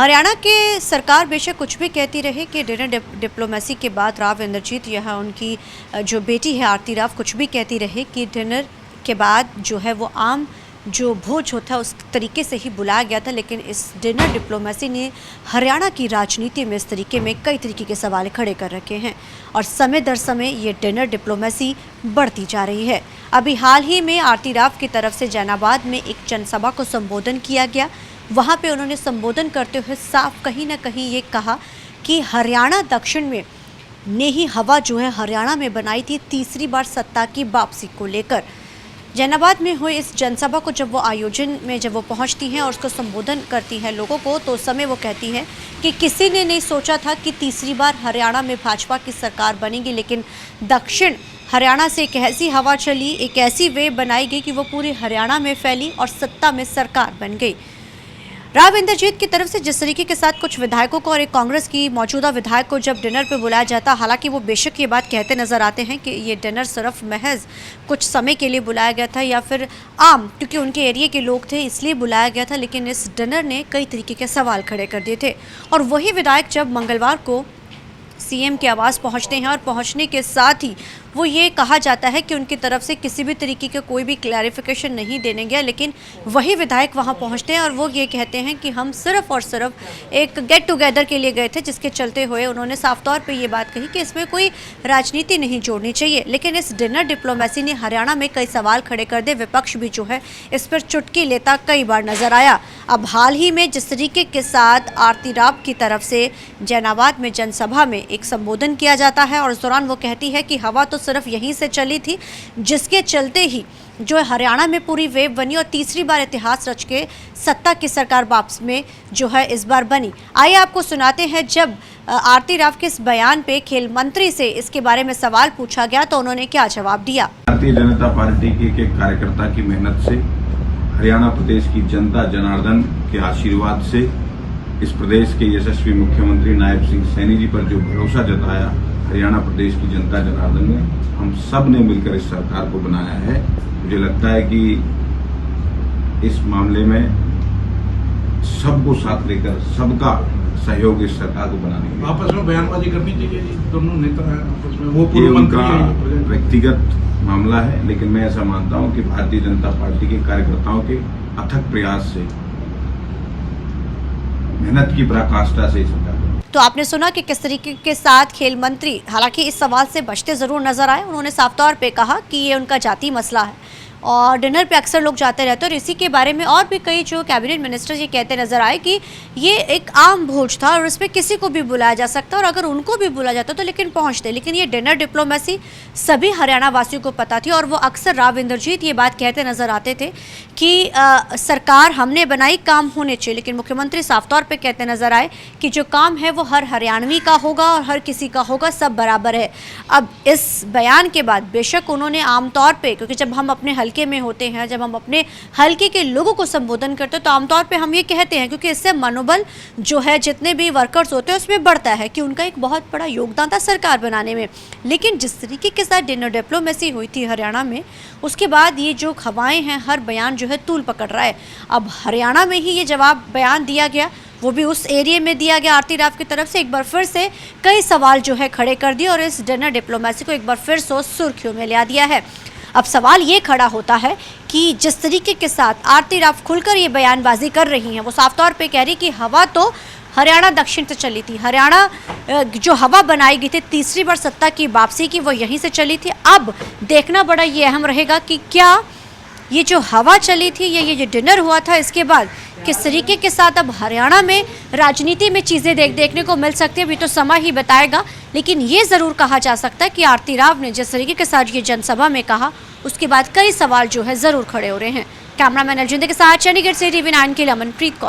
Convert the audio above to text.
हरियाणा के सरकार बेशक कुछ भी कहती रहे कि डिनर डिप्लोमेसी के बाद राव इंद्रजीत यह उनकी जो बेटी है आरती राव कुछ भी कहती रहे कि डिनर के बाद जो है वो आम जो भोज होता है उस तरीके से ही बुलाया गया था, लेकिन इस डिनर डिप्लोमेसी ने हरियाणा की राजनीति में इस तरीके में कई तरीके के सवाल खड़े कर रखे हैं और समय दर समय ये डिनर डिप्लोमेसी बढ़ती जा रही है। अभी हाल ही में आरती राव की तरफ से जैनाबाद में एक जनसभा को संबोधन किया गया। वहाँ पे उन्होंने संबोधन करते हुए साफ कहीं ना कहीं ये कहा कि हरियाणा दक्षिण में ने ही हवा जो है हरियाणा में बनाई थी तीसरी बार सत्ता की वापसी को लेकर। जैनाबाद में हुई इस जनसभा को जब वो आयोजन में जब वो पहुंचती हैं और उसको संबोधन करती हैं लोगों को, तो उस समय वो कहती हैं कि किसी ने नहीं सोचा था कि तीसरी बार हरियाणा में भाजपा की सरकार बनेगी, लेकिन दक्षिण हरियाणा से एक ऐसी हवा चली, एक ऐसी वेव बनाई गई कि वो पूरी हरियाणा में फैली और सत्ता में सरकार बन गई। राव इंद्रजीत की तरफ से जिस तरीके के साथ कुछ विधायकों को और एक कांग्रेस की मौजूदा विधायक को जब डिनर पे बुलाया जाता, हालांकि वो बेशक ये बात कहते नजर आते हैं कि ये डिनर सिर्फ महज कुछ समय के लिए बुलाया गया था या फिर आम क्योंकि उनके एरिया के लोग थे इसलिए बुलाया गया था, लेकिन इस डिनर ने कई तरीके के सवाल खड़े कर दिए थे। और वही विधायक जब मंगलवार को सीएम के आवास पहुंचते हैं और पहुंचने के साथ ही वो ये कहा जाता है कि उनकी तरफ से किसी भी तरीके का कोई भी क्लैरिफिकेशन नहीं देने गया, लेकिन वही विधायक वहां पहुंचते हैं और वो ये कहते हैं कि हम सिर्फ और सिर्फ एक गेट टुगेदर के लिए गए थे, जिसके चलते हुए उन्होंने साफ तौर पे ये बात कही कि इसमें कोई राजनीति नहीं जोड़नी चाहिए। लेकिन इस डिनर डिप्लोमेसी ने हरियाणा में कई सवाल खड़े कर दिए। विपक्ष भी जो है इस पर चुटकी लेता कई बार नजर आया। अब हाल ही में जिस तरीके के साथ आरती राव की तरफ से जैनाबाद में जनसभा में एक संबोधन किया जाता है और इस दौरान वो कहती है कि हवा तो सिर्फ यहीं से चली थी, जिसके चलते ही जो है हरियाणा में पूरी वेव बनी और तीसरी बार इतिहास रच के सत्ता की सरकार वापस में जो है इस बार बनी। आइए आपको सुनाते हैं जब आरती राव के इस बयान पे खेल मंत्री से इसके बारे में सवाल पूछा गया तो उन्होंने क्या जवाब दिया। भारतीय जनता पार्टी के कार्यकर्ता की मेहनत से, हरियाणा प्रदेश की जनता जनार्दन के आशीर्वाद से, इस प्रदेश के यशस्वी मुख्यमंत्री नायब सिंह सैनी जी पर जो भरोसा जताया हरियाणा प्रदेश की जनता जनार्दन ने, हम सब ने मिलकर इस सरकार को बनाया है। मुझे लगता है कि इस मामले में सबको साथ लेकर सबका सहयोग इस सरकार को बनाने में। आपस में बयानबाजी करनी चाहिए जी, दोनों नेता हैं आपस में, वो ये उनका व्यक्तिगत मामला है, लेकिन मैं ऐसा मानता हूं कि भारतीय जनता पार्टी के कार्यकर्ताओं के अथक प्रयास से, मेहनत की पराकाष्ठा से सरकार। तो आपने सुना कि किस तरीके के साथ खेल मंत्री हालांकि इस सवाल से बचते जरूर नजर आए। उन्होंने साफ तौर पे कहा कि ये उनका जाति मसला है और डिनर पे अक्सर लोग जाते रहते हैं और इसी के बारे में और भी कई जो कैबिनेट मिनिस्टर ये कहते नजर आए कि ये एक आम भोज था और इसमें किसी को भी बुलाया जा सकता और अगर उनको भी बुलाया जाता तो लेकिन पहुंचते। लेकिन ये डिनर डिप्लोमेसी सभी हरियाणा वासियों को पता थी और वो अक्सर राव इंद्रजीत ये बात कहते नजर आते थे कि सरकार हमने बनाई, काम होने चाहिए, लेकिन मुख्यमंत्री साफ तौर पर कहते नजर आए कि जो काम है वो हर हरियाणवी का होगा और हर किसी का होगा, सब बराबर है। अब इस बयान के बाद बेशक उन्होंने आमतौर पर, क्योंकि जब हम अपने हल्के में होते हैं, जब हम अपने हल्के के लोगों को संबोधन करते हैं तो आमतौर पे हम ये कहते हैं, क्योंकि इससे मनोबल जो है जितने भी वर्कर्स होते हैं उसमें बढ़ता है कि उनका एक बहुत बड़ा योगदान था सरकार बनाने में। लेकिन जिस तरीके के साथ डिनर डिप्लोमेसी हुई थी हरियाणा में, उसके बाद ये जो खबरें हैं, हर बयान जो है तूल पकड़ रहा है। अब हरियाणा में ही ये जवाब बयान दिया गया, वो भी उस एरिया में दिया गया आरती राव की तरफ से, एक बार फिर से कई सवाल जो है खड़े कर दिए और इस डिनर डिप्लोमेसी को एक बार फिर से सुर्खियों में ला दिया है। अब सवाल ये खड़ा होता है कि जिस तरीके के साथ आरती राव खुलकर ये बयानबाजी कर रही हैं, वो साफ तौर पे कह रही कि हवा तो हरियाणा दक्षिण से चली थी, हरियाणा जो हवा बनाई गई थी तीसरी बार सत्ता की वापसी की वो यहीं से चली थी। अब देखना बड़ा ये अहम रहेगा कि क्या ये जो हवा चली थी या ये जो डिनर हुआ था इसके बाद किस तरीके के साथ अब हरियाणा में राजनीति में चीज़ें देखने को मिल सकती है, अभी तो समय ही बताएगा। लेकिन ये ज़रूर कहा जा सकता है कि आरती राव ने जिस तरीके के साथ ये जनसभा में कहा उसके बाद कई सवाल जो है ज़रूर खड़े हो रहे हैं। कैमरामैन अलजिंदर के साथ चंडीगढ़ से TV9 के लिए अमनप्रीत कौर।